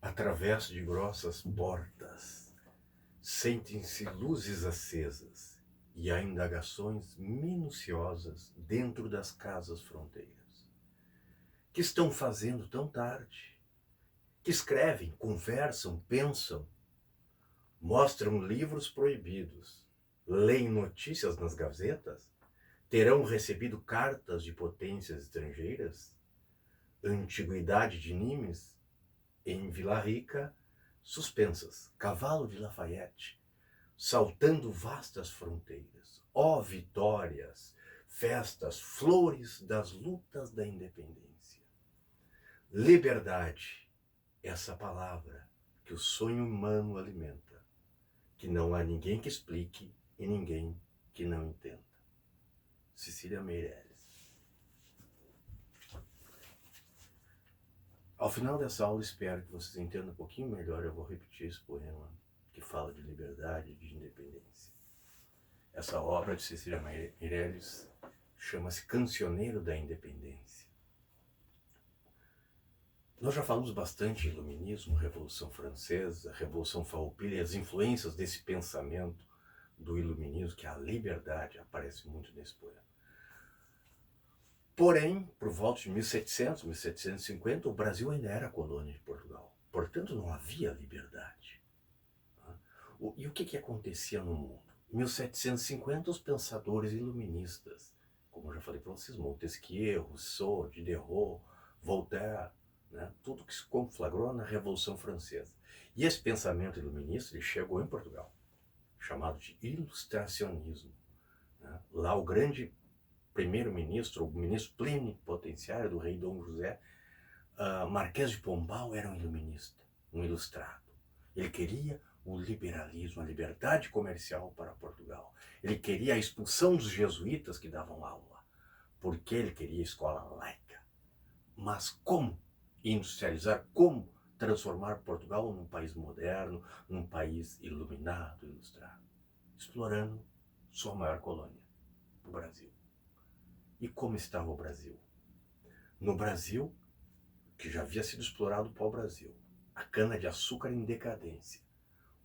Através de grossas portas, sentem-se luzes acesas e há indagações minuciosas dentro das casas fronteiras. Que estão fazendo tão tarde? Que escrevem, conversam, pensam, mostram livros proibidos, leem notícias nas gazetas, terão recebido cartas de potências estrangeiras, antiguidade de Nimes, em Vila Rica, suspensas, cavalo de Lafayette, saltando vastas fronteiras. Ó vitórias, festas, flores das lutas da independência. Liberdade, essa palavra que o sonho humano alimenta, que não há ninguém que explique e ninguém que não entenda. Cecília Meirelles. Ao final dessa aula, espero que vocês entendam um pouquinho melhor. Eu vou repetir esse poema que fala de liberdade e de independência. Essa obra de Cecília Meirelles chama-se Cancioneiro da Independência. Nós já falamos bastante de iluminismo, Revolução Francesa, Revolução Farroupilha e as influências desse pensamento do iluminismo, que a liberdade aparece muito nesse poema. Porém, por volta de 1700, 1750, o Brasil ainda era colônia de Portugal. Portanto, não havia liberdade. E o que acontecia no mundo? Em 1750, os pensadores iluministas, como eu já falei para vocês, Montesquieu, Rousseau, Diderot, Voltaire, né, tudo que se conflagrou na Revolução Francesa. E esse pensamento iluminista ele chegou em Portugal, chamado de ilustracionismo. Né? Lá o grande primeiro-ministro, o ministro plenipotenciário do rei Dom José, Marquês de Pombal, era um iluminista, um ilustrado. Ele queria o liberalismo, a liberdade comercial para Portugal. Ele queria a expulsão dos jesuítas que davam aula, porque ele queria escola laica. Mas como industrializar, como transformar Portugal num país moderno, num país iluminado, ilustrado? Explorando sua maior colônia, o Brasil. E como estava o Brasil? No Brasil, que já havia sido explorado para o Brasil, a cana-de-açúcar em decadência.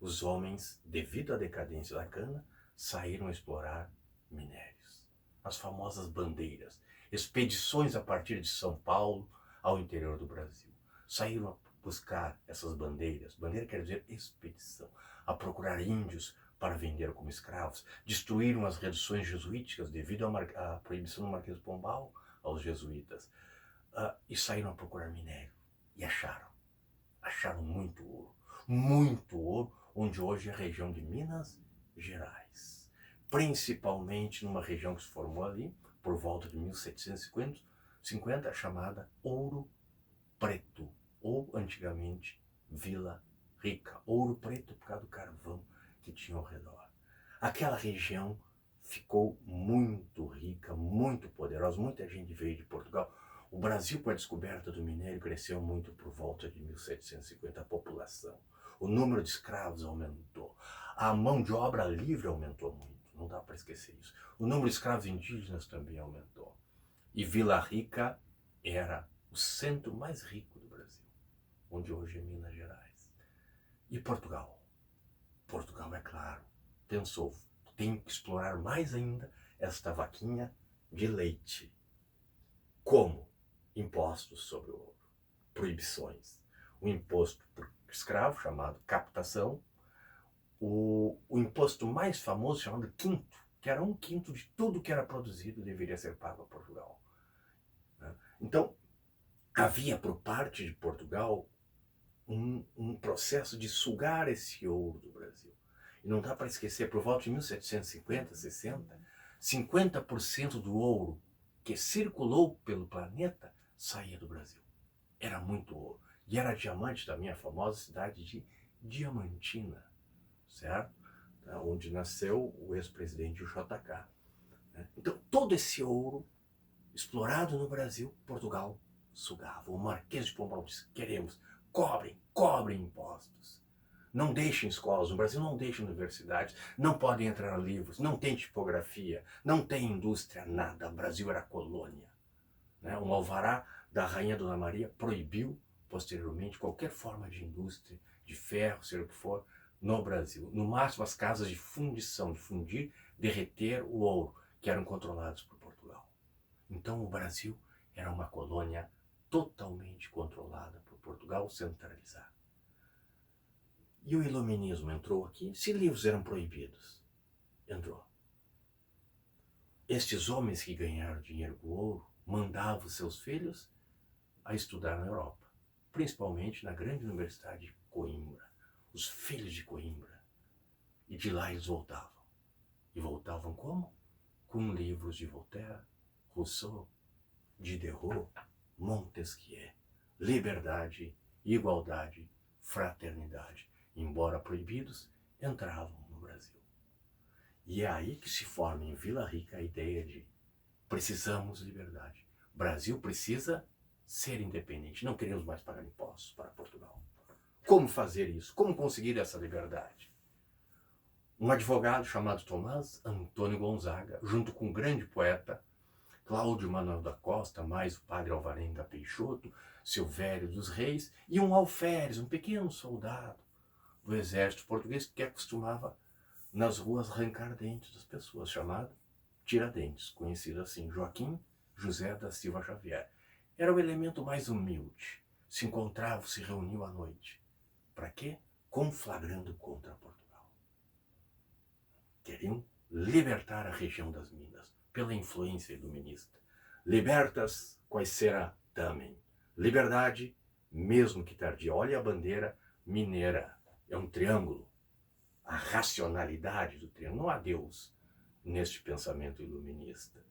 Os homens, devido à decadência da cana, saíram a explorar minérios. As famosas bandeiras, expedições a partir de São Paulo ao interior do Brasil. Saíram a buscar essas bandeiras, bandeira quer dizer expedição, a procurar índios para vender como escravos. Destruíram as reduções jesuíticas devido à proibição do Marquês de Pombal aos jesuítas. E saíram a procurar minério. E acharam muito ouro, onde hoje é a região de Minas Gerais. Principalmente numa região que se formou ali, por volta de 1750, chamada Ouro Preto, ou antigamente Vila Rica. Ouro Preto por causa do carvão que tinha ao redor. Aquela região ficou muito rica, muito poderosa, muita gente veio de Portugal. O Brasil, com a descoberta do minério, cresceu muito por volta de 1750, a população. O número de escravos aumentou. A mão de obra livre aumentou muito, não dá para esquecer isso. O número de escravos indígenas também aumentou. E Vila Rica era o centro mais rico do Brasil, onde hoje é Minas Gerais. E Portugal? Portugal, é claro, pensou, tem que explorar mais ainda esta vaquinha de leite. Como? Impostos sobre o ouro, proibições. O imposto por escravo, chamado captação, o imposto mais famoso, chamado quinto, que era 1/5 de tudo que era produzido deveria ser pago a Portugal. Então, havia por parte de Portugal um processo de sugar esse ouro do Brasil. E não dá para esquecer, por volta de 1750, 60, 50% do ouro que circulou pelo planeta saía do Brasil. Era muito ouro. E era diamante da minha famosa cidade de Diamantina, certo? Onde nasceu o ex-presidente JK. Então, todo esse ouro explorado no Brasil, Portugal sugava. O Marquês de Pombal disse, queremos, cobrem impostos. Não deixem escolas, no Brasil não deixem universidades, não podem entrar livros, não tem tipografia, não tem indústria, nada. O Brasil era colônia. Um alvará da rainha Dona Maria proibiu posteriormente, qualquer forma de indústria, de ferro, seja o que for, no Brasil. No máximo, as casas de fundição, de fundir, derreter o ouro, que eram controlados por Portugal. Então, o Brasil era uma colônia totalmente controlada por Portugal, centralizada. E o iluminismo entrou aqui. Se livros eram proibidos, entrou. Estes homens que ganharam dinheiro com ouro mandavam seus filhos a estudar na Europa, principalmente na grande universidade de Coimbra, os filhos de Coimbra. E de lá eles voltavam. E voltavam como? Com livros de Voltaire, Rousseau, Diderot, Montesquieu, liberdade, igualdade, fraternidade. Embora proibidos, entravam no Brasil. E é aí que se forma em Vila Rica a ideia de precisamos de liberdade. O Brasil precisa ser independente, não queremos mais pagar impostos para Portugal. Como fazer isso? Como conseguir essa liberdade? Um advogado chamado Tomás Antônio Gonzaga, junto com um grande poeta, Cláudio Manuel da Costa, mais o padre Alvarenga Peixoto, Silvério dos Reis, e um alferes, um pequeno soldado do exército português que acostumava nas ruas arrancar dentes das pessoas, chamado Tiradentes, conhecido assim, Joaquim José da Silva Xavier. Era o elemento mais humilde. Se encontrava, se reuniu à noite. Para quê? Conflagrando contra Portugal. Queriam libertar a região das Minas pela influência iluminista. Libertas quais será também. Liberdade, mesmo que tardia. Olha a bandeira mineira. É um triângulo. A racionalidade do triângulo. Não há Deus neste pensamento iluminista.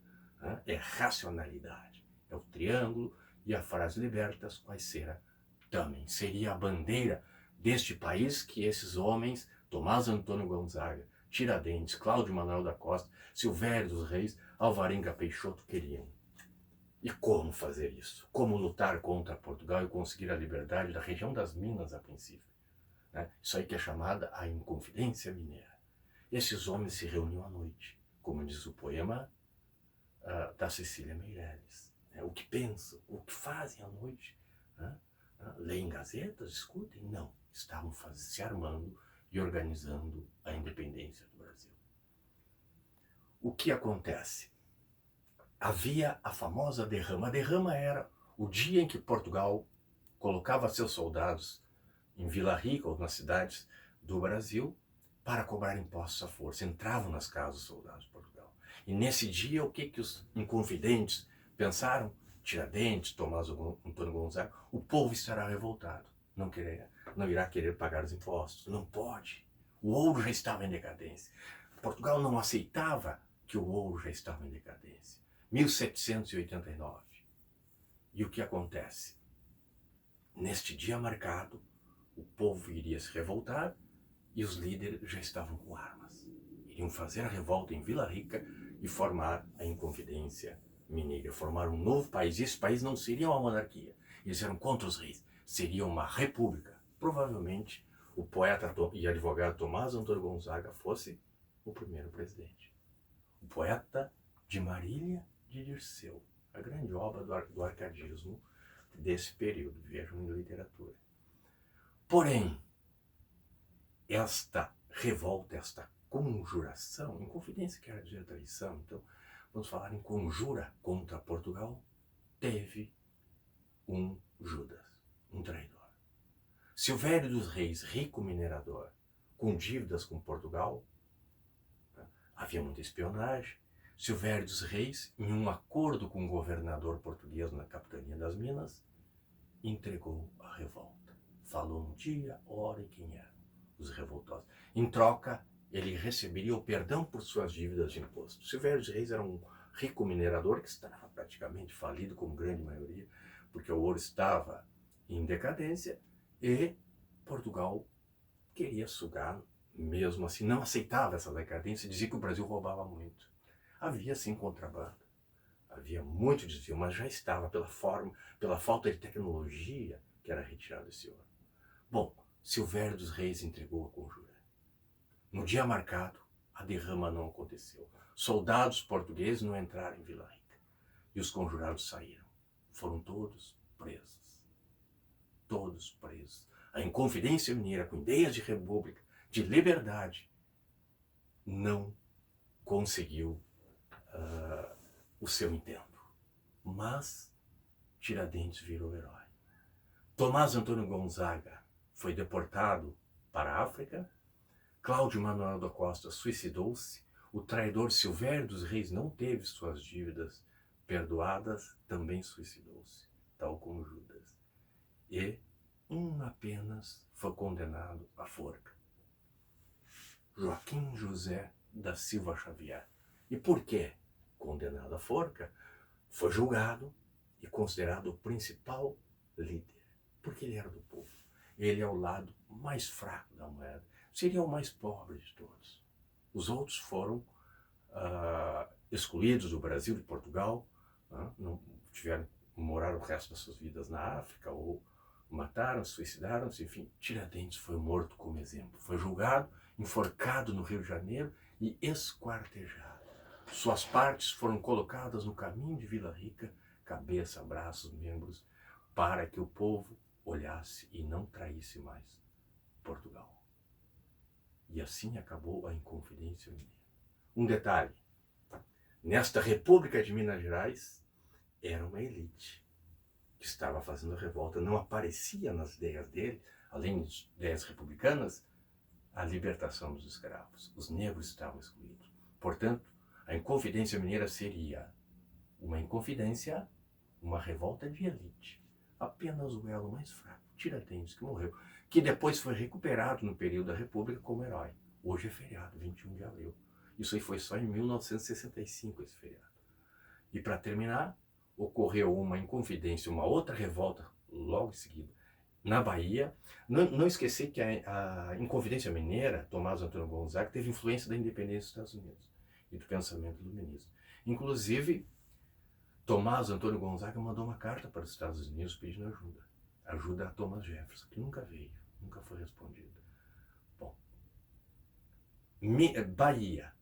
É racionalidade. É o triângulo e a frase libertas quais será também. Seria a bandeira deste país que esses homens, Tomás Antônio Gonzaga, Tiradentes, Cláudio Manuel da Costa, Silvério dos Reis, Alvarenga Peixoto queriam. E como fazer isso? Como lutar contra Portugal e conseguir a liberdade da região das Minas a princípio? Isso aí que é chamada a Inconfidência Mineira. Esses homens se reuniam à noite, como diz o poema da Cecília Meirelles. O que pensam, o que fazem à noite? Leem gazetas, discutem? Não. Estavam se armando e organizando a independência do Brasil. O que acontece? Havia a famosa derrama. A derrama era o dia em que Portugal colocava seus soldados em Vila Rica ou nas cidades do Brasil para cobrar impostos à força. Entravam nas casas dos soldados de Portugal. E nesse dia, o que os inconfidentes pensaram? Tiradentes, Tomás Antônio Gonzaga, o povo estará revoltado. Não irá querer pagar os impostos. Não pode. O ouro já estava em decadência. Portugal não aceitava que o ouro já estava em decadência. 1789. E o que acontece? Neste dia marcado, o povo iria se revoltar e os líderes já estavam com armas. Iriam fazer a revolta em Vila Rica e formar a Inconfidência Mineira, formar um novo país. E esse país não seria uma monarquia, eles eram contra os reis, seria uma república. Provavelmente o poeta e advogado Tomás Antônio Gonzaga fosse o primeiro presidente. O poeta de Marília de Dirceu, a grande obra do arcadismo desse período, vejam em literatura. Porém, esta revolta, esta conjuração, Inconfidência quer dizer traição, então vamos falar em conjura contra Portugal, teve um Judas, um traidor. Silvério dos Reis, rico minerador, com dívidas com Portugal, havia muita espionagem. Silvério dos Reis, em um acordo com o governador português na capitania das Minas, entregou a revolta. Falou no dia, hora e quem eram os revoltosos. Em troca, ele receberia o perdão por suas dívidas de imposto. Silvério dos Reis era um rico minerador que estava praticamente falido, como grande maioria, porque o ouro estava em decadência e Portugal queria sugar, mesmo assim, não aceitava essa decadência, dizia que o Brasil roubava muito. Havia sim contrabando, havia muito desvio, mas já estava pela falta de tecnologia que era retirado esse ouro. Bom, Silvério dos Reis entregou a conjura. No dia marcado, a derrama não aconteceu. Soldados portugueses não entraram em Vila Rica. E os conjurados saíram. Foram todos presos. todos presos. A Inconfidência Mineira, com ideias de república, de liberdade, não conseguiu o seu intento. Mas Tiradentes virou herói. Tomás Antônio Gonzaga foi deportado para a África. Cláudio Manuel da Costa suicidou-se. O traidor Silvério dos Reis não teve suas dívidas perdoadas, também suicidou-se, tal como Judas. E um apenas foi condenado à forca. Joaquim José da Silva Xavier. E por que condenado à forca? Foi julgado e considerado o principal líder, porque ele era do povo. Ele é o lado mais fraco da moeda, seria o mais pobre de todos. Os outros foram excluídos do Brasil e Portugal, não tiveram morar o resto das suas vidas na África, ou mataram, suicidaram-se, enfim. Tiradentes foi morto como exemplo. Foi julgado, enforcado no Rio de Janeiro e esquartejado. Suas partes foram colocadas no caminho de Vila Rica, cabeça, braços, membros, para que o povo olhasse e não traísse mais Portugal. E assim acabou a Inconfidência Mineira. Um detalhe, nesta República de Minas Gerais, era uma elite que estava fazendo a revolta. Não aparecia nas ideias dele, além de ideias republicanas, a libertação dos escravos. Os negros estavam excluídos. Portanto, a Inconfidência Mineira seria uma inconfidência, uma revolta de elite. Apenas o elo mais fraco, Tiradentes, que morreu, que depois foi recuperado no período da República como herói. Hoje é feriado, 21 de abril. Isso aí foi só em 1965, esse feriado. E para terminar, ocorreu uma inconfidência, uma outra revolta logo em seguida, na Bahia. Não esquecer que a Inconfidência Mineira, Tomás Antônio Gonzaga, teve influência da independência dos Estados Unidos e do pensamento iluminista. Inclusive, Tomás Antônio Gonzaga mandou uma carta para os Estados Unidos pedindo ajuda. Ajuda a Thomas Jefferson, que nunca veio, nunca foi respondida. Bom, Bahia.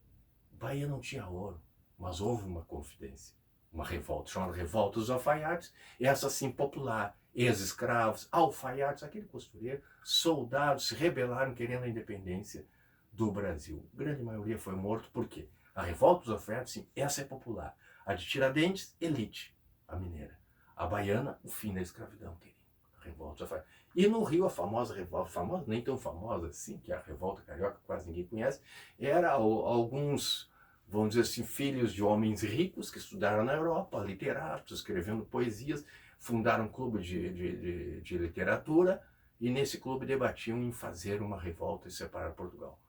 Bahia não tinha ouro, mas houve uma confidência, uma revolta, chamada Revolta dos Alfaiates, essa sim popular, ex-escravos, alfaiates, aquele costureiro, soldados se rebelaram querendo a independência do Brasil. A grande maioria foi morto, por quê? A Revolta dos Alfaiates, sim, essa é popular. A de Tiradentes, elite, a mineira. A baiana, o fim da escravidão, querido. A Revolta dos Alfaiates. E no Rio, a famosa revolta, famosa, nem tão famosa assim, que é a Revolta Carioca, quase ninguém conhece, era alguns, vamos dizer assim, filhos de homens ricos que estudaram na Europa, literatos, escrevendo poesias, fundaram um clube de literatura e nesse clube debatiam em fazer uma revolta e separar Portugal.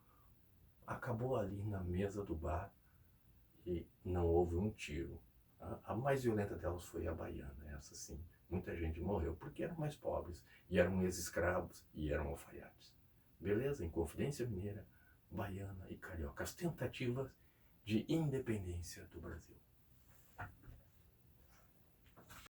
Acabou ali na mesa do bar e não houve um tiro. A mais violenta delas foi a baiana, essa sim. Muita gente morreu porque eram mais pobres, e eram ex-escravos, e eram alfaiates. Beleza? Inconfidência Mineira, baiana e carioca. As tentativas de independência do Brasil.